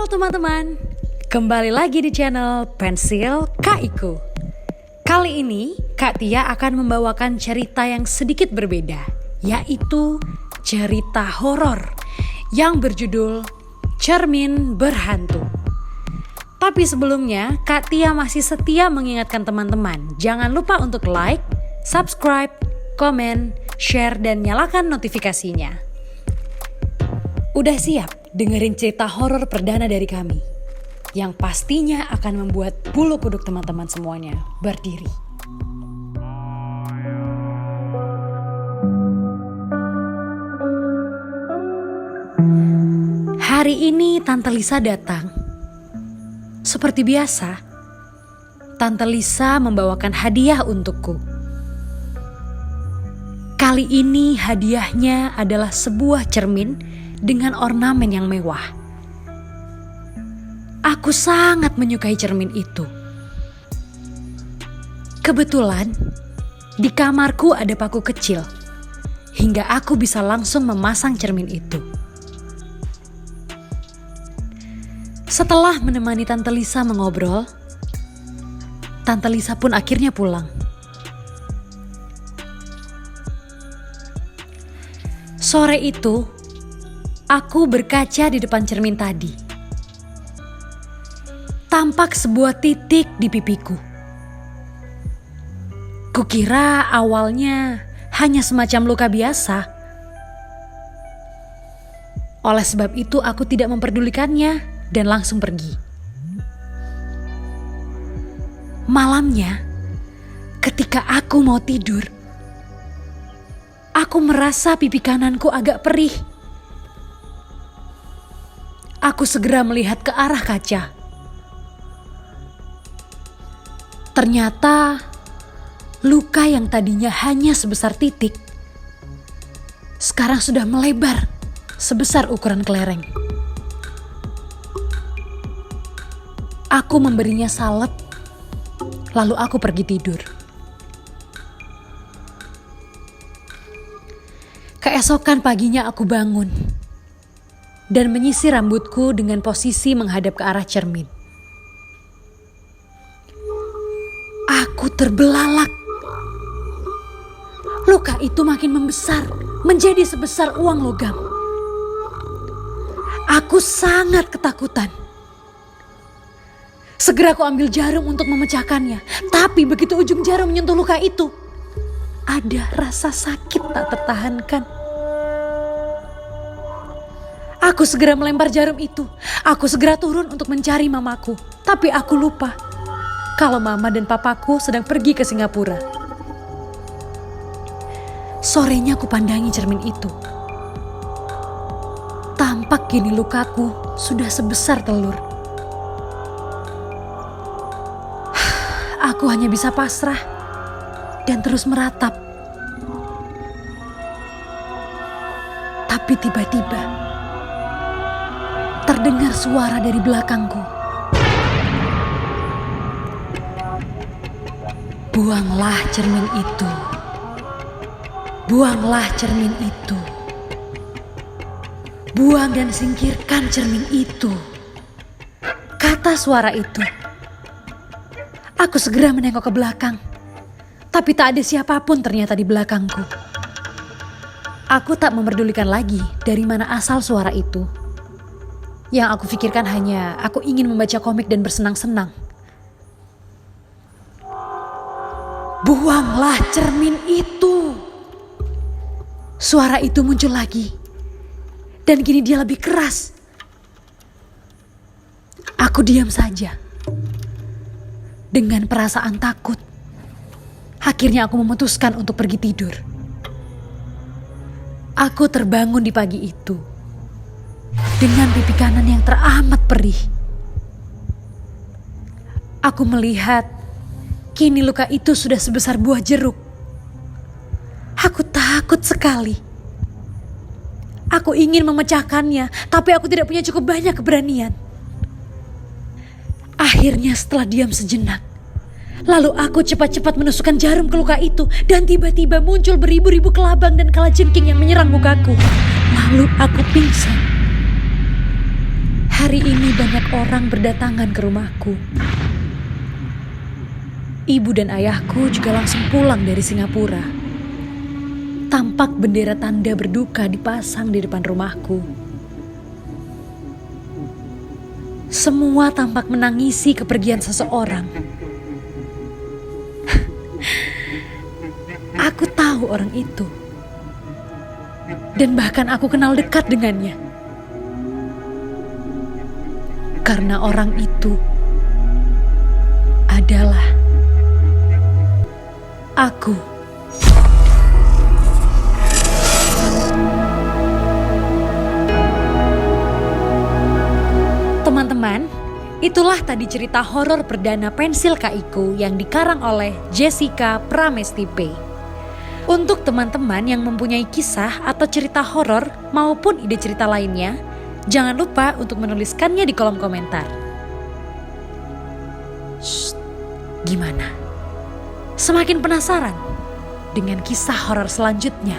Halo teman-teman, kembali lagi di channel Pensil Kak Iko. Kali ini Kak Tia akan membawakan cerita yang sedikit berbeda, yaitu cerita horor yang berjudul Cermin Berhantu. Tapi sebelumnya Kak Tia masih setia mengingatkan teman-teman, jangan lupa untuk like, subscribe, komen, share, dan nyalakan notifikasinya. Udah siap dengerin cerita horor perdana dari kami yang pastinya akan membuat bulu kuduk teman-teman semuanya berdiri. Hari ini Tante Lisa datang. Seperti biasa, Tante Lisa membawakan hadiah untukku. Kali ini hadiahnya adalah sebuah cermin dengan ornamen yang mewah. Aku sangat menyukai cermin itu. Kebetulan di kamarku ada paku kecil, hingga aku bisa langsung memasang cermin itu. Setelah menemani Tante Lisa mengobrol, Tante Lisa pun akhirnya pulang. Sore itu, aku berkaca di depan cermin tadi. Tampak sebuah titik di pipiku. Kukira awalnya hanya semacam luka biasa. Oleh sebab itu aku tidak memperdulikannya dan langsung pergi. Malamnya, ketika aku mau tidur, aku merasa pipi kananku agak perih. Aku segera melihat ke arah kaca. Ternyata luka yang tadinya hanya sebesar titik, sekarang sudah melebar sebesar ukuran kelereng. Aku memberinya salep, lalu aku pergi tidur. Keesokan paginya aku bangun dan menyisir rambutku dengan posisi menghadap ke arah cermin. Aku terbelalak. Luka itu makin membesar, menjadi sebesar uang logam. Aku sangat ketakutan. Segera aku ambil jarum untuk memecahkannya, tapi begitu ujung jarum menyentuh luka itu, ada rasa sakit tak tertahankan. Aku segera melempar jarum itu. Aku segera turun untuk mencari mamaku. Tapi aku lupa kalau mama dan papaku sedang pergi ke Singapura. Sorenya aku pandangi cermin itu. Tampak kini lukaku sudah sebesar telur. Aku hanya bisa pasrah dan terus meratap. Tapi tiba-tiba terdengar suara dari belakangku. Buanglah cermin itu. Buanglah cermin itu. Buang dan singkirkan cermin itu, kata suara itu. Aku segera menengok ke belakang, tapi tak ada siapapun ternyata di belakangku. Aku tak memperdulikan lagi dari mana asal suara itu. Yang aku pikirkan hanya aku ingin membaca komik dan bersenang-senang. Buanglah cermin itu. Suara itu muncul lagi. Dan kini dia lebih keras. Aku diam saja. Dengan perasaan takut, akhirnya aku memutuskan untuk pergi tidur. Aku terbangun di pagi itu dengan pipi kanan yang teramat perih. Aku melihat kini luka itu sudah sebesar buah jeruk. Aku takut sekali. Aku ingin memecahkannya, tapi aku tidak punya cukup banyak keberanian. Akhirnya setelah diam sejenak, lalu aku cepat-cepat menusukkan jarum ke luka itu, dan tiba-tiba muncul beribu-ribu kelabang dan kalajengking yang menyerang mukaku. Lalu aku pingsan. Hari ini banyak orang berdatangan ke rumahku. Ibu dan ayahku juga langsung pulang dari Singapura. Tampak bendera tanda berduka dipasang di depan rumahku. Semua tampak menangisi kepergian seseorang. Aku tahu orang itu. Dan bahkan aku kenal dekat dengannya. Karena orang itu adalah aku. Teman-teman, itulah tadi cerita horor perdana Pensil Kaiku yang dikarang oleh Jessica Pramestipe. Untuk teman-teman yang mempunyai kisah atau cerita horor maupun ide cerita lainnya, jangan lupa untuk menuliskannya di kolom komentar. Shh, gimana? Semakin penasaran dengan kisah horor selanjutnya?